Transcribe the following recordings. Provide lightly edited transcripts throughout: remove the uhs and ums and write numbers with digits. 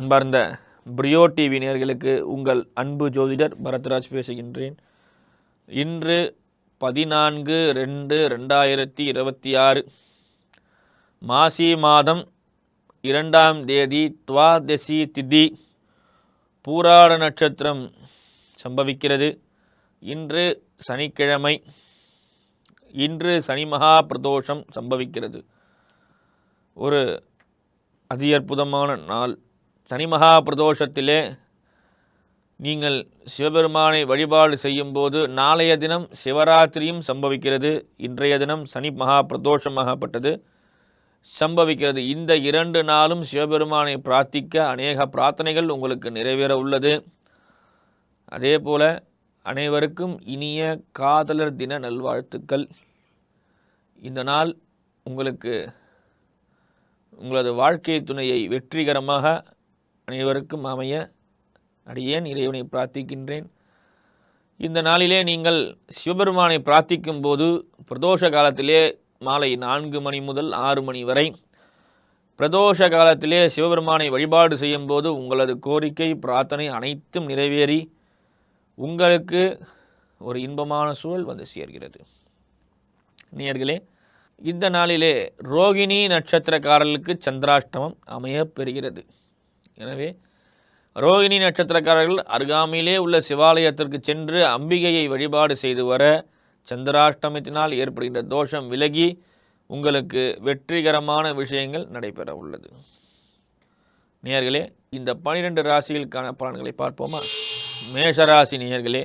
அன்பார்ந்த பிரியோ டிவி நேயர்களுக்கு உங்கள் அன்பு ஜோதிடர் பரத்ராஜ் பேசுகின்றேன். இன்று 14/2/2026 மாசி மாதம் 2ஆம் தேதி துவாதசி திதி பூராட நட்சத்திரம் சம்பவிக்கிறது. இன்று சனிக்கிழமை. இன்று சனி மகா பிரதோஷம் சம்பவிக்கிறது. ஒரு அதி அற்புதமான நாள். சனி மகா பிரதோஷத்திலே நீங்கள் சிவபெருமானை வழிபாடு செய்யும்போது நாளைய தினம் சிவராத்திரியும் சம்பவிக்கிறது. இன்றைய தினம் சனி மகா பிரதோஷமாகப்பட்டது சம்பவிக்கிறது. இந்த 2 நாளும் சிவபெருமானை பிரார்த்திக்க அநேக பிரார்த்தனைகள் உங்களுக்கு நிறைவேற உள்ளது. அதே போல அனைவருக்கும் இனிய காதலர் தின நல்வாழ்த்துக்கள். இந்த நாள் உங்களுக்கு உங்களது வாழ்க்கை துணையை வெற்றிகரமாக அனைவருக்கும் அமைய அடியேன் இறைவனை பிரார்த்திக்கின்றேன். இந்த நாளிலே நீங்கள் சிவபெருமானை பிரார்த்திக்கும் போது பிரதோஷ காலத்திலே மாலை 4 மணி முதல் 6 மணி வரை பிரதோஷ காலத்திலே சிவபெருமானை வழிபாடு செய்யும் போது உங்களது கோரிக்கை பிரார்த்தனை அனைத்தும் நிறைவேறி உங்களுக்கு ஒரு இன்பமான சூழல் வந்து சேர்கிறது. நேயர்களே, இந்த நாளிலே ரோகிணி நட்சத்திரக்காரர்களுக்கு சந்திராஷ்டமம் அமைய பெறுகிறது. எனவே ரோகிணி நட்சத்திரக்காரர்கள் அருகாமையிலே உள்ள சிவாலயத்திற்கு சென்று அம்பிகையை வழிபாடு செய்து வர சந்திராஷ்டமத்தினால் ஏற்படுகின்ற தோஷம் விலகி உங்களுக்கு வெற்றிகரமான விஷயங்கள் நடைபெற உள்ளது. நேயர்களே, இந்த 12 ராசிகளுக்கான பலன்களை பார்ப்போமா? மேஷராசி நேயர்களே,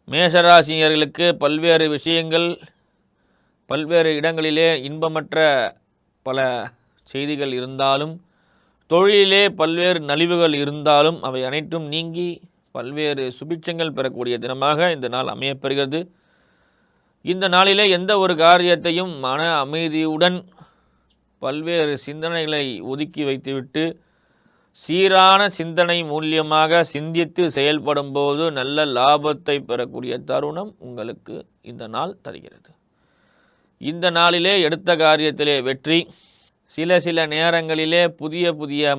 மேஷராசி நேயர்களுக்கு பல்வேறு விஷயங்கள் பல்வேறு இடங்களிலே இன்பமற்ற பல செய்திகள் இருந்தாலும், தொழிலிலே பல்வேறு நலிவுகள் இருந்தாலும் அவை அனைத்தும் நீங்கி பல்வேறு சுபிட்சங்கள் பெறக்கூடிய தினமாக இந்த நாள் அமையப்பெறுகிறது. இந்த நாளிலே எந்த ஒரு காரியத்தையும் மன அமைதியுடன் பல்வேறு சிந்தனைகளை ஒதுக்கி வைத்துவிட்டு சீரான சிந்தனை மூலியமாக சிந்தித்து செயல்படும் போது நல்ல லாபத்தை பெறக்கூடிய தருணம் உங்களுக்கு இந்த நாள் தருகிறது. இந்த நாளிலே எடுத்த காரியத்திலே வெற்றி. சில நேரங்களிலே புதிய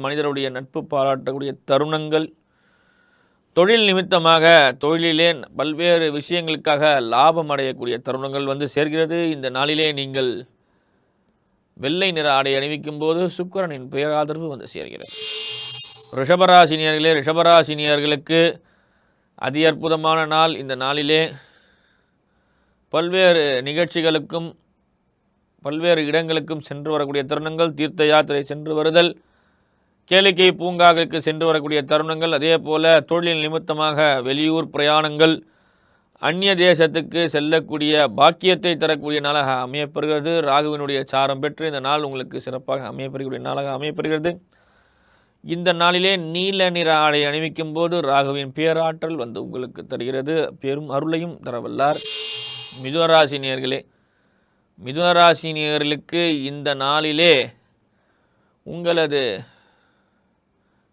மனிதருடைய நட்பு பாராட்டக்கூடிய தருணங்கள். தொழில் நிமித்தமாக தொழிலிலே பல்வேறு விஷயங்களுக்காக லாபம் அடையக்கூடிய தருணங்கள் வந்து சேர்கிறது. இந்த நாளிலே நீங்கள் வெள்ளை நிற ஆடை அணிவிக்கும் போது சுக்கிரனின் பேராதரவு வந்து சேர்கிறது. ரிஷபராசினியர்களுக்கு அதி அற்புதமான நாள். இந்த நாளிலே பல்வேறு நிகழ்ச்சிகளுக்கும் பல்வேறு இடங்களுக்கும் சென்று வரக்கூடிய தருணங்கள். தீர்த்த யாத்திரை சென்று வருதல், கேளிக்கை பூங்காக்களுக்கு சென்று வரக்கூடிய தருணங்கள். அதே போல் தொழில் நிமித்தமாக வெளியூர் பிரயாணங்கள், அந்நிய தேசத்துக்கு செல்லக்கூடிய பாக்கியத்தை தரக்கூடிய நாளாக அமையப்பெறுகிறது. ராகுவினுடைய சாரம் பெற்று இந்த நாள் உங்களுக்கு சிறப்பாக அமையப்பெறக்கூடிய நாளாக அமையப்பெறுகிறது. இந்த நாளிலே நீல நிற ஆடை அணிவிக்கும் போது ராகுவின் பேராற்றல் வந்து உங்களுக்கு தருகிறது. பெரும் அருளையும் தரவல்லார். மிதுனராசி நேயர்களே, மிதுனராசி நேயர்களுக்கு இந்த நாளிலே உங்களது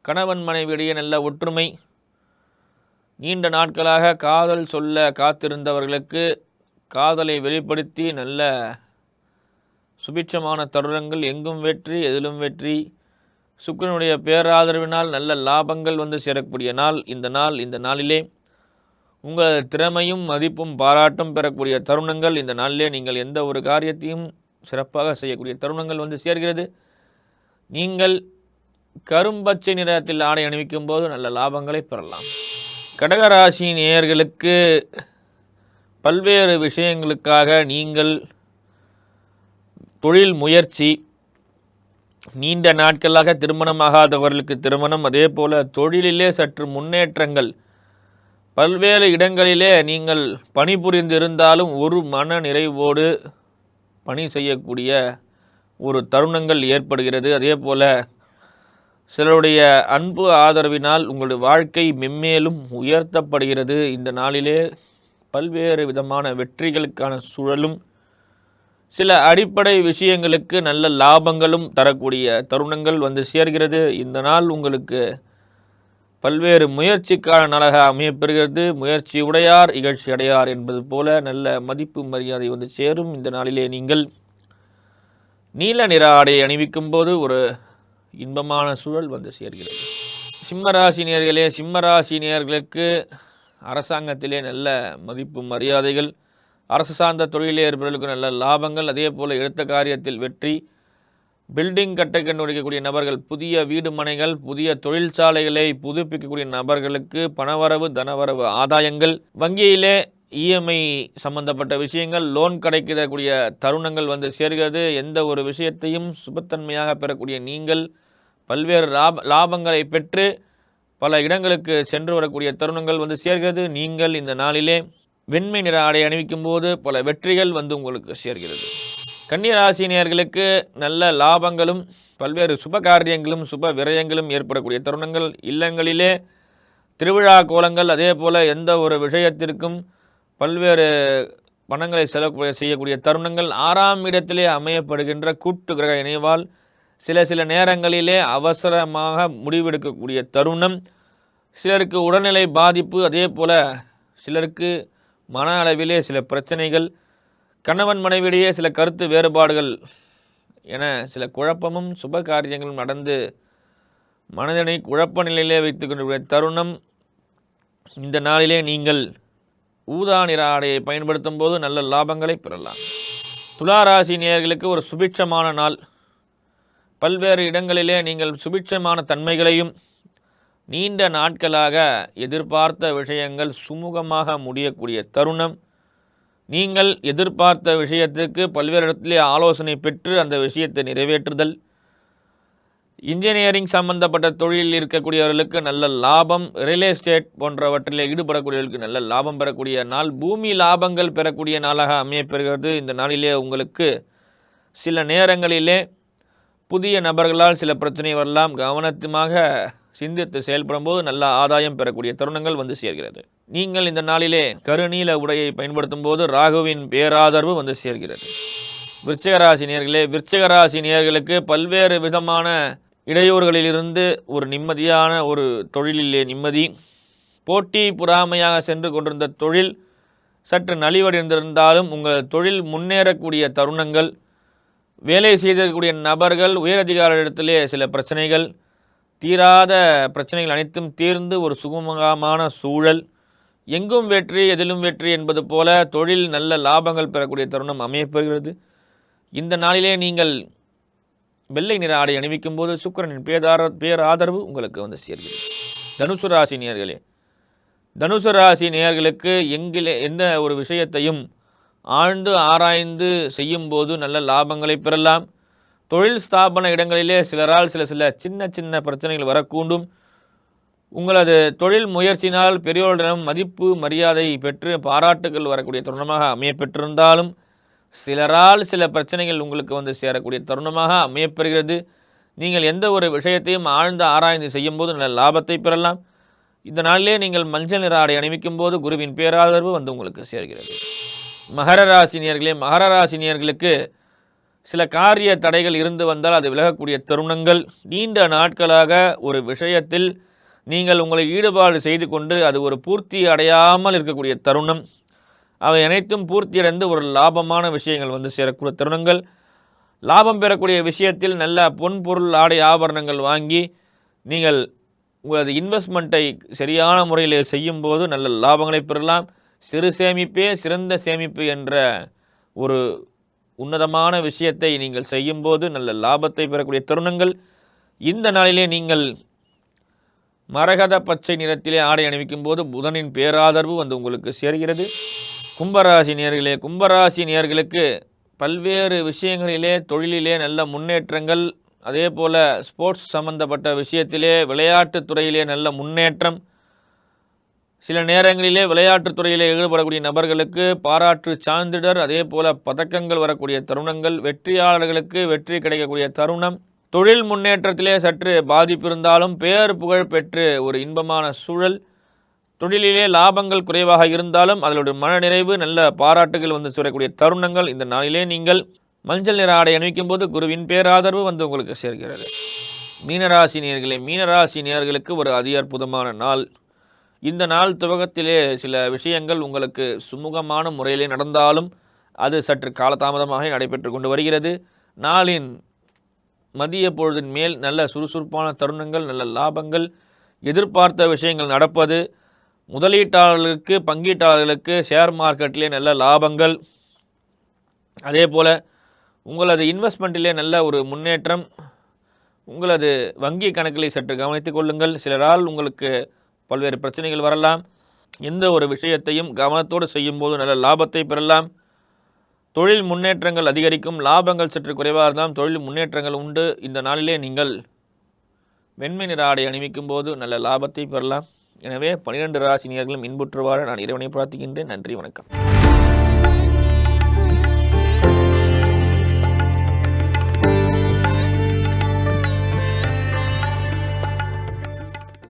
கணவன் மனைவியிடையே நல்ல ஒற்றுமை. நீண்ட நாட்களாக காதல் சொல்ல காத்திருந்தவர்களுக்கு காதலை வெளிப்படுத்தி நல்ல சுபிட்சமான தருணங்கள். எங்கும் வெற்றி, எதிலும் வெற்றி. சுக்கிரனுடைய பேராதரவினால் நல்ல லாபங்கள் வந்து சேரக்கூடிய நாள் இந்த நாள். இந்த நாளிலே உங்கள் திறமையும் மதிப்பும் பாராட்டும் பெறக்கூடிய தருணங்கள். இந்த நாளிலே நீங்கள் எந்த ஒரு காரியத்தையும் சிறப்பாக செய்யக்கூடிய தருணங்கள் வந்து சேர்கிறது. நீங்கள் கரும்பச்சை நிறத்தில் ஆடை அணிவிக்கும் போது நல்ல லாபங்களை பெறலாம். கடகராசி நேயர்களுக்கு பல்வேறு விஷயங்களுக்காக நீங்கள் தொழில் முயற்சி, நீண்ட நாட்களாக திருமணமாகாதவர்களுக்கு திருமணம், அதே போல் தொழிலிலே சற்று முன்னேற்றங்கள். பல்வேறு இடங்களிலே நீங்கள் பணிபுரிந்து இருந்தாலும் ஒரு மன நிறைவோடு பணி செய்யக்கூடிய ஒரு தருணங்கள் ஏற்படுகிறது. அதே போல் சிலருடைய அன்பு ஆதரவினால் உங்களுடைய வாழ்க்கை மென்மேலும் உயர்த்தப்படுகிறது. இந்த நாளிலே பல்வேறு விதமான வெற்றிகளுக்கான சூழலும் சில அடிப்படை விஷயங்களுக்கு நல்ல லாபங்களும் தரக்கூடிய தருணங்கள் வந்து சேர்கிறது. இந்த நாள் உங்களுக்கு பல்வேறு முயற்சிக்கான நாளாக அமையப்பெறுகிறது. முயற்சி உடையார் இகழ்ச்சி அடையார் என்பது போல நல்ல மதிப்பு மரியாதை வந்து சேரும். இந்த நாளிலே நீங்கள் நீல நிற ஆடை அணிவிக்கும் போது ஒரு இன்பமான சூழல் வந்து சேர்கிறது. சிம்மராசி நேயர்களே, சிம்மராசி நேயர்களுக்கு அரசாங்கத்திலே நல்ல மதிப்பு மரியாதைகள், அரசு சார்ந்த தொழிலே இருப்பவர்களுக்கு நல்ல லாபங்கள், அதே போல் எடுத்த காரியத்தில் வெற்றி, பில்டிங் கட்டக்கூடிய நபர்கள், புதிய வீடு மனைகள், புதிய தொழிற்சாலைகளை புதுப்பிக்கக்கூடிய நபர்களுக்கு பணவரவு தனவரவு ஆதாயங்கள், வங்கியிலே இஎம்ஐ சம்பந்தப்பட்ட விஷயங்கள், லோன் கிடைக்கக்கூடிய தருணங்கள் வந்து சேர்கிறது. எந்த ஒரு விஷயத்தையும் சுபத்தன்மையாக பெறக்கூடிய நீங்கள் பல்வேறு லாபங்களை பெற்று பல இடங்களுக்கு சென்று வரக்கூடிய தருணங்கள் வந்து சேர்கிறது. நீங்கள் இந்த நாளிலே வெண்மை நிற ஆடை அணிவிக்கும் போது பல வெற்றிகள் வந்து உங்களுக்கு சேர்கிறது. கன்னிராசி நேயர்களுக்கு நல்ல லாபங்களும் பல்வேறு சுப காரியங்களும் சுப விரயங்களும் ஏற்படக்கூடிய தருணங்கள், இல்லங்களிலே திருவிழா கோலங்கள், அதே போல் எந்த ஒரு விஷயத்திற்கும் பல்வேறு பணங்களை செலவு செய்யக்கூடிய தருணங்கள், 6ஆம் இடத்திலே அமையப்படுகின்ற கூட்டு கிரக இணைவால் சில நேரங்களிலே அவசரமாக முடிவெடுக்கக்கூடிய தருணம், சிலருக்கு உடல்நிலை பாதிப்பு, அதே போல் சிலருக்கு மன அளவிலே சில பிரச்சனைகள், கணவன் மனைவியிடையே சில கருத்து வேறுபாடுகள் என சில குழப்பமும் சுப காரியங்களும் நடந்து மனதனை குழப்ப நிலையிலே வைத்துக் கொண்டிருக்கிற தருணம். இந்த நாளிலே நீங்கள் ஊதா நிற ஆடையை பயன்படுத்தும் போது நல்ல லாபங்களை பெறலாம். துளாராசி நேயர்களுக்கு ஒரு சுபிட்சமான நாள். பல்வேறு இடங்களிலே நீங்கள் சுபிட்சமான தன்மைகளையும், நீண்ட நாட்களாக எதிர்பார்த்த விஷயங்கள் சுமூகமாக முடியக்கூடிய தருணம், நீங்கள் எதிர்பார்த்த விஷயத்துக்கு பல்வேறு இடத்திலே ஆலோசனை பெற்று அந்த விஷயத்தை நிறைவேற்றுதல், இன்ஜினியரிங் சம்பந்தப்பட்ட தொழிலில் இருக்கக்கூடியவர்களுக்கு நல்ல லாபம், ரியல் எஸ்டேட் போன்றவற்றில் ஈடுபடக்கூடியவர்களுக்கு நல்ல லாபம் பெறக்கூடிய நாள், பூமி லாபங்கள் பெறக்கூடிய நாளாக அமையப்பெறுகிறது. இந்த நாளிலே உங்களுக்கு சில நேரங்களிலே புதிய நபர்களால் சில பிரச்சனை வரலாம். கவனமாக சிந்தித்து செயல்படும் போது நல்ல ஆதாயம் பெறக்கூடிய தருணங்கள் வந்து சேர்கிறது. நீங்கள் இந்த நாளிலே கருநீல உடையை பயன்படுத்தும் போது ராகுவின் பேராதரவு வந்து சேர்கிறது. விருச்சிகராசி நேயர்களே, விருச்சிகராசி நேயர்களுக்கு பல்வேறு விதமான இடையூறுகளிலிருந்து ஒரு நிம்மதியான ஒரு தொழிலிலே நிம்மதி, போட்டி பொறாமையாக சென்று கொண்டிருந்த தொழில் சற்று நலிவடைந்திருந்தாலும் உங்கள் தொழில் முன்னேறக்கூடிய தருணங்கள், வேலை செய்திருக்கக்கூடிய நபர்கள் உயரதிகாரிடத்திலே சில பிரச்சனைகள், தீராத பிரச்சனைகள் அனைத்தும் தீர்ந்து ஒரு சுகமமான சூழல், எங்கும் வெற்றி எதிலும் வெற்றி என்பது போல தொழில் நல்ல லாபங்கள் பெறக்கூடிய தருணம் அமையப்பெறுகிறது. இந்த நாளிலே நீங்கள் வெள்ளை நிற ஆடை அணிவிக்கும் போது சுக்கிரனின் பேராதரவு உங்களுக்கு வந்து சேர்கிறது. தனுசு ராசி நேயர்களே, தனுசு ராசி நேயர்களுக்கு எந்த ஒரு விஷயத்தையும் ஆழ்ந்து ஆராய்ந்து செய்யும் போது நல்ல லாபங்களை பெறலாம். தொழில் ஸ்தாபன இடங்களிலே சிலரால் சில சின்ன பிரச்சனைகள் வரக்கூடும். உங்களது தொழில் முயற்சினால் பெரியோரிடம் மதிப்பு மரியாதை பெற்று பாராட்டுகள் வரக்கூடிய தருணமாக அமையப்பெற்றிருந்தாலும் சிலரால் சில பிரச்சனைகள் உங்களுக்கு வந்து சேரக்கூடிய தருணமாக அமையப்பெறுகிறது. நீங்கள் எந்த ஒரு விஷயத்தையும் ஆழ்ந்து ஆராய்ந்து செய்யும்போது நல்ல லாபத்தை பெறலாம். இந்த நாளிலே நீங்கள் மஞ்சள் நிற ஆடை அணிவிக்கும் போது குருவின் பேராதரவு வந்து உங்களுக்கு சேர்கிறது. மகர ராசினியர்களே, மகர ராசினியர்களுக்கு சில காரிய தடைகள் இருந்து வந்தால் அது விலகக்கூடிய தருணங்கள், நீண்ட நாட்களாக ஒரு விஷயத்தில் நீங்கள் உங்களை ஈடுபாடு செய்து கொண்டு அது ஒரு பூர்த்தி அடையாமல் இருக்கக்கூடிய தருணம், அவை அனைத்தும் பூர்த்தியடைந்து ஒரு லாபமான விஷயங்கள் வந்து சேரக்கூடிய தருணங்கள், லாபம் பெறக்கூடிய விஷயத்தில் நல்ல பொன் பொருள் ஆடை ஆபரணங்கள் வாங்கி நீங்கள் உங்களது இன்வெஸ்ட்மெண்ட்டை சரியான முறையில் செய்யும்போது நல்ல லாபங்களை பெறலாம். சிறு சேமிப்பே சிறந்த சேமிப்பு என்ற ஒரு உன்னதமான விஷயத்தை நீங்கள் செய்யும்போது நல்ல லாபத்தை பெறக்கூடிய தருணங்கள். இந்த நாளிலே நீங்கள் மரகத பச்சை நிறத்திலே ஆடை அணிவிக்கும் போது புதனின் பேராதரவு வந்து உங்களுக்கு சேர்கிறது. கும்பராசி நேயர்களே, கும்பராசி நேயர்களுக்கு பல்வேறு விஷயங்களிலே தொழிலிலே நல்ல முன்னேற்றங்கள், அதே போல் ஸ்போர்ட்ஸ் சம்பந்தப்பட்ட விஷயத்திலே விளையாட்டுத் துறையிலே நல்ல முன்னேற்றம், சில நேரங்களிலே விளையாட்டுத் துறையிலே ஈடுபடக்கூடிய நபர்களுக்கு பாராட்டு சான்றிதழ், அதே போல் பதக்கங்கள் வரக்கூடிய தருணங்கள், வெற்றியாளர்களுக்கு வெற்றி கிடைக்கக்கூடிய தருணம், தொழில் முன்னேற்றத்திலே சற்று பாதிப்பு இருந்தாலும் பேர் புகழ் பெற்று ஒரு இன்பமான சூழல், தொழிலிலே லாபங்கள் குறைவாக இருந்தாலும் அதனுடைய மனநிறைவு நல்ல பாராட்டுகள் வந்து சேரக்கூடிய தருணங்கள். இந்த நாளிலே நீங்கள் மஞ்சள் நிற ஆடை அணிவிக்கும் போது குருவின் பேராதரவு வந்து உங்களுக்கு சேர்கிறது. மீனராசி நேயர்களே, மீனராசி நேயர்களுக்கு ஒரு அதி அற்புதமான நாள். இந்த நாள் துவக்கத்திலே சில விஷயங்கள் உங்களுக்கு சுமூகமான முறையிலே நடந்தாலும் அது சற்று காலதாமதமாக நடைபெற்று கொண்டு வருகிறது. நாளின் மதிய பொழுதின் மேல் நல்ல சுறுசுறுப்பான தருணங்கள், நல்ல லாபங்கள், எதிர்பார்த்த விஷயங்கள் நடப்பது, முதலீட்டாளர்களுக்கு பங்கீட்டாளர்களுக்கு ஷேர் மார்க்கெட்டிலே நல்ல லாபங்கள், அதே போல் உங்களது இன்வெஸ்ட்மெண்ட்டிலே நல்ல ஒரு முன்னேற்றம், உங்களது வங்கி கணக்கிலே சற்று கவனித்து கொள்ளுங்கள். சிலரால் உங்களுக்கு பல்வேறு பிரச்சனைகள் வரலாம். எந்த ஒரு விஷயத்தையும் கவனத்தோடு செய்யும்போது நல்ல லாபத்தை பெறலாம். தொழில் முன்னேற்றங்கள் அதிகரிக்கும். லாபங்கள் சற்று குறைவாக இருந்தாலும் தொழில் முன்னேற்றங்கள் உண்டு. இந்த நாளிலே நீங்கள் வெண்மை நிற ஆடை அணிவிக்கும் போது நல்ல லாபத்தை பெறலாம். எனவே 12 ராசினியர்களும் இன்புற்று வாழ நான் இறைவனை பிரார்த்திக்கின்றேன். நன்றி, வணக்கம்.